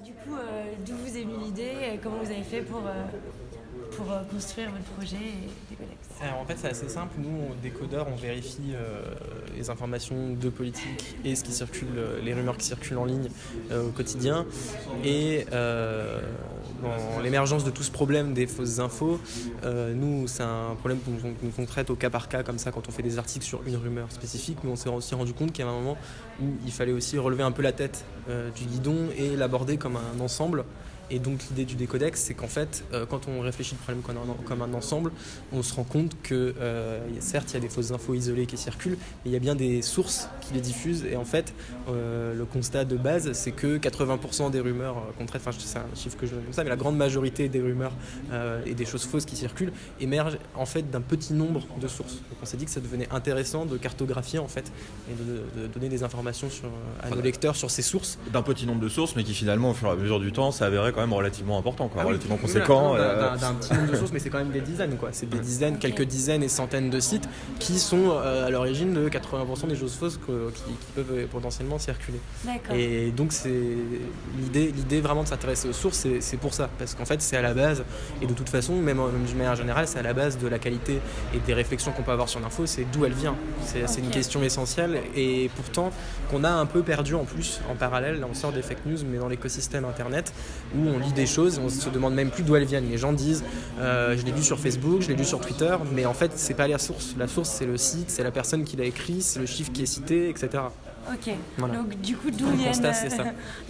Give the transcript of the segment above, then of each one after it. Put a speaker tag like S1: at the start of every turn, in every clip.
S1: Du coup, d'où vous est venue l'idée et comment vous avez fait pour construire votre projet et Décodex?
S2: Alors en fait c'est assez simple, nous décodeurs on vérifie les informations de politique et ce qui circule, les rumeurs qui circulent en ligne au quotidien et dans l'émergence de tout ce problème des fausses infos, nous c'est un problème qu'on traite au cas par cas comme ça quand on fait des articles sur une rumeur spécifique, mais on s'est aussi rendu compte qu'il y avait un moment où il fallait aussi relever un peu la tête du guidon et l'aborder comme un ensemble. Et donc l'idée du Décodex, c'est qu'en fait, quand on réfléchit le problème comme un ensemble, on se rend compte que certes, il y a des fausses infos isolées qui circulent, mais il y a bien des sources qui les diffusent. Et en fait, le constat de base, c'est que 80% des rumeurs qu'on traite, enfin c'est un chiffre que je donne comme ça, mais la grande majorité des rumeurs et des choses fausses qui circulent émergent en fait d'un petit nombre de sources. Donc on s'est dit que ça devenait intéressant de cartographier en fait et de donner des informations à nos lecteurs sur ces sources.
S3: D'un petit nombre de sources, mais qui finalement, au fur et à mesure du temps, s'est avéré quand même relativement important, quoi,
S2: ah
S3: relativement
S2: oui,
S3: conséquent.
S2: D'un petit nombre de sources, mais c'est quand même des dizaines, quoi. C'est des dizaines, quelques dizaines et centaines de sites qui sont à l'origine de 80% des choses fausses qui peuvent potentiellement circuler.
S1: D'accord.
S2: Et donc c'est l'idée vraiment de s'intéresser aux sources, c'est pour ça, parce qu'en fait c'est à la base, et de toute façon, même d'une manière générale, c'est à la base de la qualité et des réflexions qu'on peut avoir sur l'info, c'est d'où elle vient. C'est une question essentielle, et pourtant qu'on a un peu perdu en plus, en parallèle, là on sort des fake news, mais dans l'écosystème internet, où on lit des choses, on se demande même plus d'où elles viennent. Les gens disent je l'ai lu sur Facebook, je l'ai lu sur Twitter, mais en fait c'est pas la source. La source c'est le site, c'est la personne qui l'a écrit, c'est le chiffre qui est cité, etc.
S1: Ok,
S2: voilà.
S1: Donc du coup d'où viennent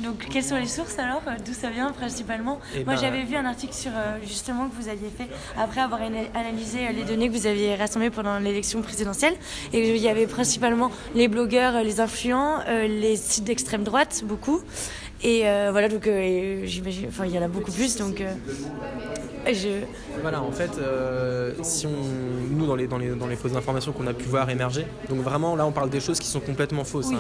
S1: donc quelles sont les sources alors, d'où ça vient principalement? Moi j'avais vu un article sur justement que vous aviez fait après avoir analysé les données que vous aviez rassemblées pendant l'élection présidentielle, et il y avait principalement les blogueurs, les influents, les sites d'extrême droite, beaucoup, et voilà, donc j'imagine, enfin il y en a beaucoup plus, donc
S2: Voilà, en fait, si nous dans les fausses informations qu'on a pu voir émerger, donc vraiment là on parle des choses qui sont complètement fausses.
S1: Oui.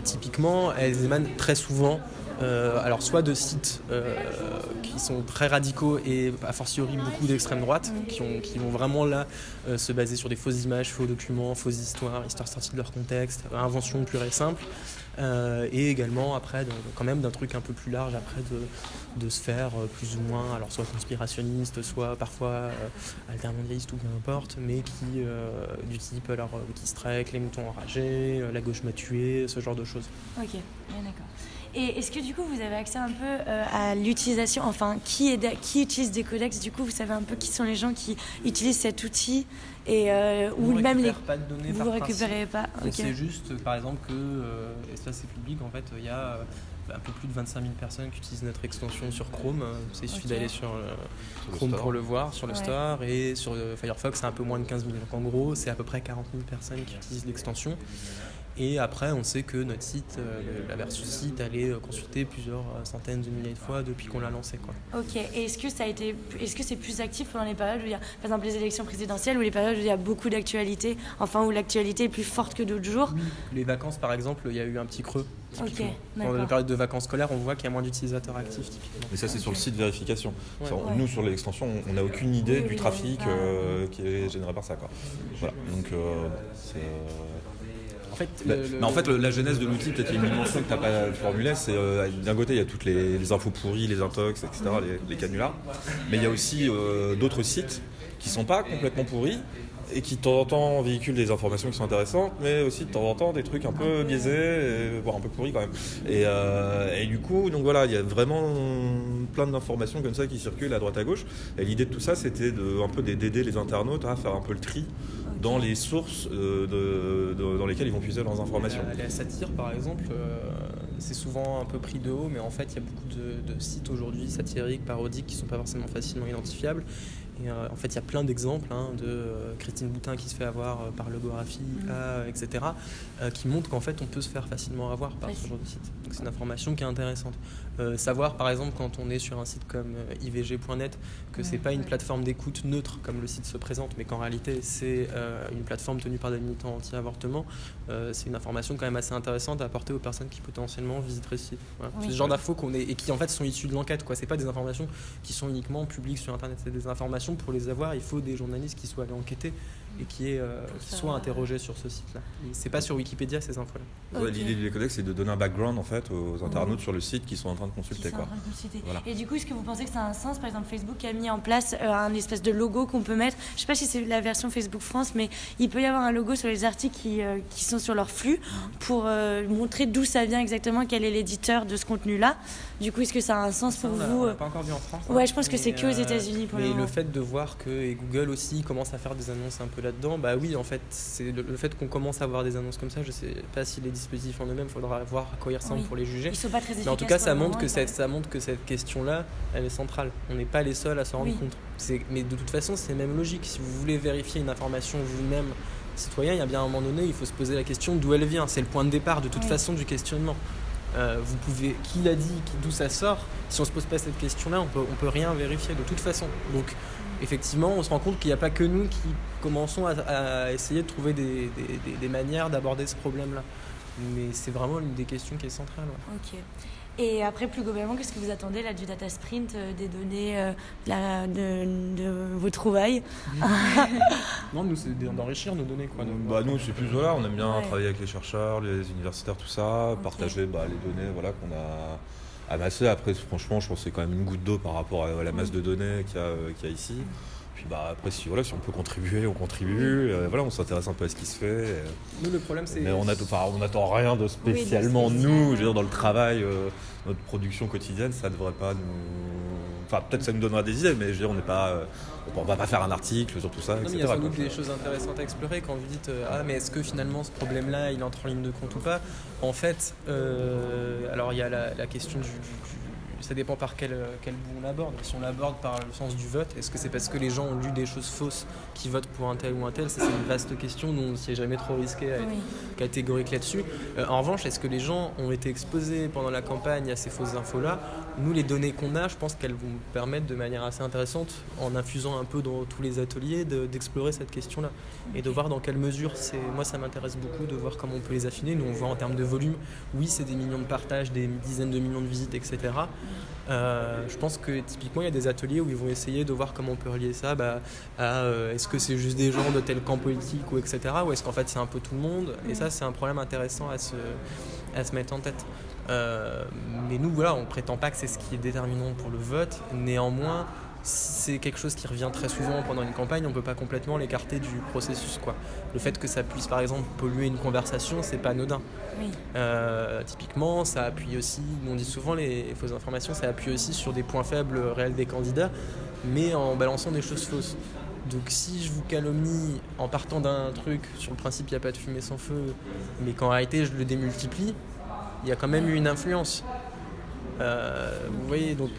S2: Typiquement, elles émanent très souvent, alors soit de sites qui sont très radicaux et a fortiori beaucoup d'extrême droite, qui vont vraiment là se baser sur des fausses images, faux documents, fausses histoires sorties de leur contexte, inventions pures et simples. Et également après quand même d'un truc un peu plus large après de sphères plus ou moins, alors soit conspirationnistes, soit parfois altermondialistes ou peu importe, mais qui du type alors Wikistrike, les moutons enragés, la gauche m'a tué, ce genre de choses.
S1: Ok, bien d'accord. Et est-ce que du coup vous avez accès un peu à l'utilisation, enfin qui utilise Décodex, du coup vous savez un peu qui sont les gens qui utilisent cet outil, et ou même les
S2: pas de données
S1: vous récupérez pas.
S2: Okay. C'est juste par exemple que et ça c'est public en fait, il y a un peu plus de 25 000 personnes qui utilisent notre extension sur Chrome. Il suffit d'aller sur Chrome pour le voir, sur le store, et sur Firefox c'est un peu moins de 15 000. Donc en gros c'est à peu près 40 000 personnes qui utilisent l'extension. Et après, on sait que notre site, la version site, elle est consultée plusieurs centaines de milliers de fois depuis qu'on l'a lancé, quoi.
S1: Ok. Et est-ce que c'est plus actif pendant les périodes où il y a, par exemple, les élections présidentielles, ou les périodes où il y a beaucoup d'actualité, enfin où l'actualité est plus forte que d'autres jours?
S2: Oui. Les vacances, par exemple, il y a eu un petit creux.
S1: Ok.
S2: Dans les périodes de vacances scolaires, on voit qu'il y a moins d'utilisateurs actifs, typiquement.
S3: Mais ça, c'est sur le site vérification.
S2: Ouais.
S3: Nous, sur l'extension, on n'a aucune idée du trafic qui est généré par ça, quoi. Voilà. Donc, c'est... En fait, la genèse de l'outil, peut-être qu'il y a une dimension que tu n'as pas formulée, c'est d'un côté il y a toutes les infos pourries, les intox, etc., les canulars, mais il y a aussi d'autres sites qui ne sont pas complètement pourris et qui de temps en temps véhiculent des informations qui sont intéressantes, mais aussi de temps en temps des trucs un peu biaisés, voire un peu pourris quand même. Et du coup, donc voilà, il y a vraiment plein d'informations comme ça qui circulent à droite à gauche. Et l'idée de tout ça, c'était un peu d'aider les internautes à faire un peu le tri dans les sources dans lesquelles ils vont puiser leurs informations.
S2: La satire, par exemple, c'est souvent un peu pris de haut, mais en fait, il y a beaucoup de sites aujourd'hui satiriques, parodiques, qui ne sont pas forcément facilement identifiables. Et en fait, il y a plein d'exemples de Christine Boutin qui se fait avoir par Logographie, etc., qui montrent qu'en fait, on peut se faire facilement avoir par ce genre de site. Donc, c'est une information qui est intéressante. Savoir, par exemple, quand on est sur un site comme ivg.net, que c'est pas une plateforme d'écoute neutre comme le site se présente, mais qu'en réalité, c'est une plateforme tenue par des militants anti-avortement, c'est une information quand même assez intéressante à apporter aux personnes qui potentiellement visiteraient ce site. Voilà. C'est ce genre d'infos et qui en fait sont issues de l'enquête, quoi. C'est pas des informations qui sont uniquement publiques sur Internet, c'est des informations. Pour les avoir, il faut des journalistes qui soient allés enquêter et qui soit interrogé sur ce site-là. C'est pas sur Wikipédia ces infos-là.
S3: Ouais, l'idée du décodex, c'est de donner un background en fait aux internautes sur le site qui sont en train de consulter.
S1: Voilà. Et du coup, est-ce que vous pensez que ça a un sens? Par exemple, Facebook a mis en place un espèce de logo qu'on peut mettre. Je sais pas si c'est la version Facebook France, mais il peut y avoir un logo sur les articles qui sont sur leur flux pour montrer d'où ça vient exactement, quel est l'éditeur de ce contenu-là. Du coup, est-ce que ça a un sens pour vous?
S2: On l'a pas encore vu en France.
S1: Ouais, je pense que c'est que aux États-Unis pour le moment.
S2: Mais le fait de voir que Google aussi commence à faire des annonces un peu là-dedans, bah oui, en fait, c'est le fait qu'on commence à avoir des annonces comme ça. Je sais pas si les dispositifs en eux-mêmes, il faudra voir à quoi ils ressemblent pour les juger.
S1: Ils sont pas très efficaces.
S2: Mais en tout cas, ça montre que cette question-là, elle est centrale. On n'est pas les seuls à s'en rendre compte. Mais de toute façon, c'est même logique. Si vous voulez vérifier une information vous-même, citoyen, il y a bien un moment donné, il faut se poser la question d'où elle vient. C'est le point de départ de toute façon du questionnement. Vous pouvez, qui l'a dit, d'où ça sort? Si on se pose pas cette question-là, on peut rien vérifier de toute façon. Donc, effectivement, on se rend compte qu'il n'y a pas que nous qui commençons à essayer de trouver des manières d'aborder ce problème-là. Mais c'est vraiment l'une des questions qui est centrale.
S1: Ok. Et après, plus globalement, qu'est-ce que vous attendez là, du data sprint, des données de vos trouvailles?
S2: Non, nous, c'est d'enrichir nos données.
S3: Nous, c'est plus on aime bien travailler avec les chercheurs, les universitaires, tout ça, partager les données qu'on a amassées. Après, franchement, je pense que c'est quand même une goutte d'eau par rapport à la masse de données qu'il y a ici. Puis après, si on peut contribuer, on contribue. On s'intéresse un peu à ce qui se fait.
S2: Nous, le problème, c'est...
S3: Mais on n'attend rien de spécialement nous. Je veux dire, dans le travail, notre production quotidienne, ça devrait pas nous... Enfin, peut-être que ça nous donnera des idées, mais je veux dire, on va pas faire un article sur tout ça, etc.
S2: Il y a sans doute des choses intéressantes à explorer quand vous dites mais est-ce que finalement ce problème-là, il entre en ligne de compte ou pas? En fait, alors il y a la question ça dépend par quel bout on l'aborde. Si on l'aborde par le sens du vote, est-ce que c'est parce que les gens ont lu des choses fausses qui votent pour un tel ou un tel? Ça, c'est une vaste question dont on ne s'est jamais trop risqué à être catégorique là-dessus. En revanche, est-ce que les gens ont été exposés pendant la campagne à ces fausses infos-là? Nous, les données qu'on a, je pense qu'elles vont permettre de manière assez intéressante, en infusant un peu dans tous les ateliers, d'explorer cette question-là et de voir dans quelle mesure. Moi, ça m'intéresse beaucoup de voir comment on peut les affiner. Nous, on voit en termes de volume, oui, c'est des millions de partages, des dizaines de millions de visites, etc. Je pense que typiquement il y a des ateliers où ils vont essayer de voir comment on peut relier ça à est-ce que c'est juste des gens de tel camp politique ou etc. ou est-ce qu'en fait c'est un peu tout le monde, et ça c'est un problème intéressant à se mettre en tête. Mais nous on prétend pas que c'est ce qui est déterminant pour le vote. Néanmoins, si c'est quelque chose qui revient très souvent pendant une campagne, on peut pas complètement l'écarter du processus, quoi. Le fait que ça puisse par exemple polluer une conversation, c'est pas anodin. Typiquement, ça appuie aussi, on dit souvent les fausses informations, ça appuie aussi sur des points faibles réels des candidats, mais en balançant des choses fausses. Donc si je vous calomnie en partant d'un truc, sur le principe il n'y a pas de fumée sans feu, mais qu'en réalité je le démultiplie, il y a quand même eu une influence. Vous voyez, donc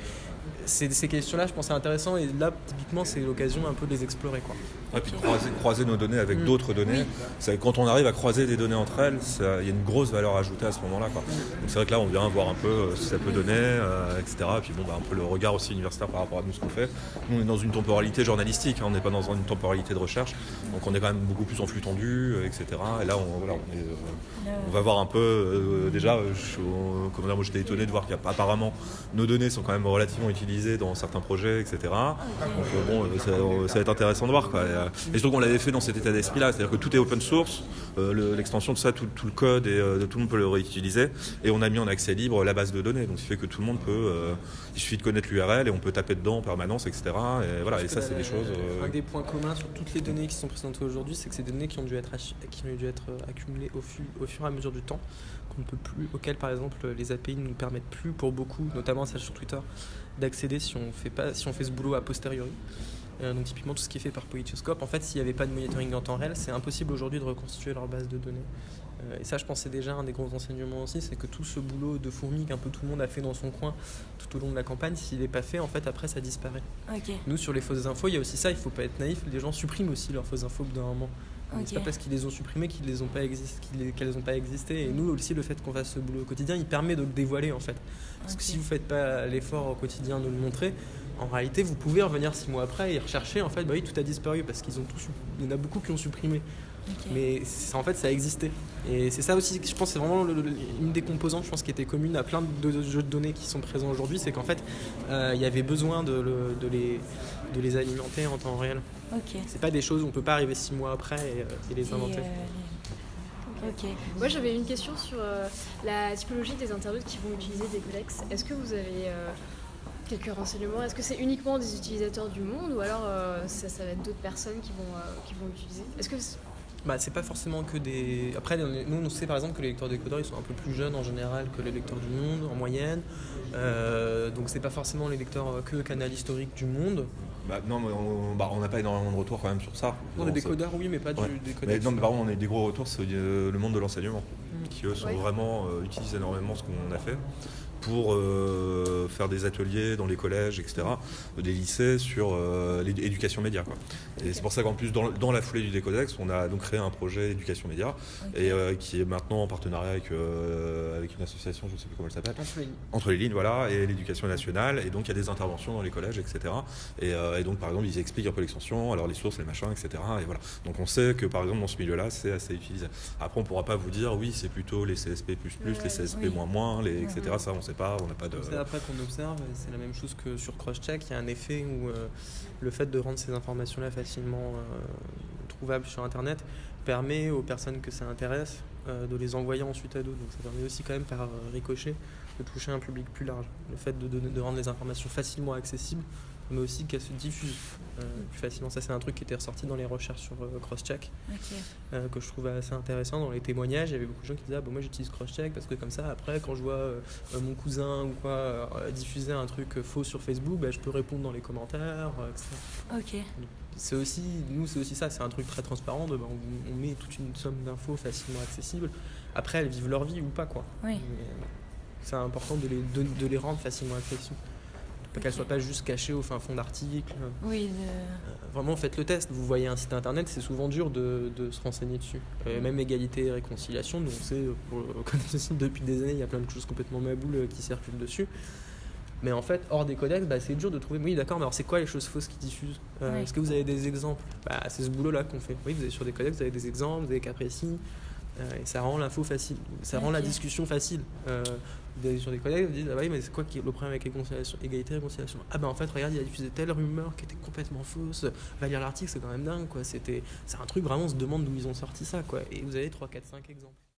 S2: ces questions-là, je pense, c'est intéressant, et là, typiquement, c'est l'occasion un peu de les explorer, quoi.
S3: Et puis croiser nos données avec d'autres données. Quand on arrive à croiser des données entre elles, il y a une grosse valeur ajoutée à ce moment-là, quoi. Donc c'est vrai que là, on vient voir un peu ce que ça peut donner, etc. Et puis un peu le regard aussi universitaire par rapport à nous, ce qu'on fait. Nous, on est dans une temporalité journalistique, on n'est pas dans une temporalité de recherche, donc on est quand même beaucoup plus en flux tendu, etc. Et là, on va voir un peu, déjà, moi j'étais étonné de voir qu'apparemment nos données sont quand même relativement utilisées dans certains projets, etc. Donc ça va être intéressant de voir, quoi. Et surtout qu'on l'avait fait dans cet état d'esprit-là, c'est-à-dire que tout est open source, l'extension de ça, tout le code, et tout le monde peut le réutiliser, et on a mis en accès libre la base de données, donc ce qui fait que tout le monde peut, il suffit de connaître l'URL et on peut taper dedans en permanence, etc. Et voilà, et ça c'est des choses...
S2: Un des points communs sur toutes les données qui sont présentées aujourd'hui, c'est que c'est des données qui ont dû être accumulées au fur et à mesure du temps, qu'on ne peut plus, auxquelles par exemple les API ne nous permettent plus pour beaucoup, notamment celle sur Twitter, d'accéder si on fait ce boulot a posteriori. Donc typiquement tout ce qui est fait par Politoscope, en fait s'il n'y avait pas de monitoring en temps réel, c'est impossible aujourd'hui de reconstituer leur base de données. Et ça je pense c'est déjà un des gros enseignements aussi, c'est que tout ce boulot de fourmi qu'un peu tout le monde a fait dans son coin tout au long de la campagne, s'il n'est pas fait, en fait après ça disparaît. Nous sur les fausses infos, il y a aussi ça, il ne faut pas être naïf, les gens suppriment aussi leurs fausses infos d'un moment. C'est pas parce qu'ils les ont supprimées qu'elles n'ont pas existé. Et nous aussi, le fait qu'on fasse ce boulot au quotidien, il permet de le dévoiler, en fait. Parce que si vous faites pas l'effort au quotidien de le montrer, en réalité, vous pouvez revenir 6 mois après et rechercher, en fait, oui, tout a disparu parce il y en a beaucoup qui ont supprimé.
S1: Ok.
S2: Mais en fait, ça a existé. Et c'est ça aussi, je pense, c'est vraiment une des composantes, je pense, qui était commune à plein de jeux de données qui sont présents aujourd'hui, c'est qu'en fait, il y avait besoin de les alimenter en temps réel.
S1: Ok.
S2: C'est pas des choses où on peut pas arriver 6 mois après et les inventer.
S1: Ok.
S4: Moi j'avais une question sur la typologie des internautes qui vont utiliser des codex. Est-ce que vous avez quelques renseignements? Est-ce que c'est uniquement des utilisateurs du monde ou alors ça va être d'autres personnes qui vont l'utiliser? Est-ce que
S2: C'est pas forcément que des... Après, nous, on sait par exemple que les lecteurs décodeurs, ils sont un peu plus jeunes en général que les lecteurs du monde, en moyenne. Donc c'est pas forcément les lecteurs que canal historique du monde.
S3: Non, mais on n'a pas énormément de retours quand même sur ça.
S2: Non, les décodeurs, oui, mais pas des codecs.
S3: Mais non, mais par contre, on a eu des gros retours sur le monde de l'enseignement, qui eux sont vraiment utilisent énormément ce qu'on a fait pour faire des ateliers dans les collèges, etc., des lycées sur l'éducation média, quoi. Et c'est pour ça qu'en plus, dans la foulée du Décodex, on a donc créé un projet éducation média, et qui est maintenant en partenariat avec une association, je ne sais plus comment elle s'appelle, Entre les lignes, voilà, et l'éducation nationale, et donc il y a des interventions dans les collèges, etc. Et donc par exemple, ils expliquent un peu l'extension, alors les sources, les machins, etc. Et voilà. Donc on sait que par exemple dans ce milieu-là, c'est assez utilisé. Après, on ne pourra pas vous dire, oui, c'est plutôt les CSP++, les CSP-, etc. Ça, on sait pas, on n'a pas de...
S2: C'est après qu'on observe, c'est la même chose que sur Crosscheck, il y a un effet où le fait de rendre ces informations-là facilement trouvables sur Internet permet aux personnes que ça intéresse de les envoyer ensuite à d'autres. Donc ça permet aussi quand même par ricochet de toucher un public plus large. Le fait de rendre les informations facilement accessibles, mais aussi qu'elles se diffusent plus facilement. Ça, c'est un truc qui était ressorti dans les recherches sur Crosscheck, que je trouvais assez intéressant. Dans les témoignages, il y avait beaucoup de gens qui disaient moi j'utilise Crosscheck parce que comme ça, après, quand je vois mon cousin ou quoi diffuser un truc faux sur Facebook, je peux répondre dans les commentaires, etc.
S1: Ok.
S2: C'est aussi ça, c'est un truc très transparent. On met toute une somme d'infos facilement accessibles. Après, elles vivent leur vie ou pas, quoi.
S1: Oui.
S2: C'est important de les rendre facilement accessibles. Qu'elles ne soient pas juste cachées au fin fond d'articles.
S1: Oui.
S2: Vraiment, faites le test. Vous voyez un site internet, c'est souvent dur de se renseigner dessus. Même égalité et réconciliation, donc on sait, on connaît ce site depuis des années, il y a plein de choses complètement maboules qui circulent dessus. Mais en fait, hors des codex, c'est dur de trouver. Oui, d'accord, mais alors c'est quoi les choses fausses qui diffusent Est-ce que vous avez des exemples C'est ce boulot-là qu'on fait. Oui, vous avez sur des codex, vous avez des exemples, vous avez des cas précis. Et ça rend l'info facile, ça rend la discussion facile. Sur des collègues, vous dites oui, mais c'est quoi qui est le problème avec égalité et réconciliation? En fait, regarde, il a diffusé telle rumeur qui était complètement fausse. Va lire l'article, c'est quand même dingue, quoi. C'est un truc vraiment, on se demande d'où ils ont sorti ça, quoi. Et vous avez 3, 4, 5 exemples.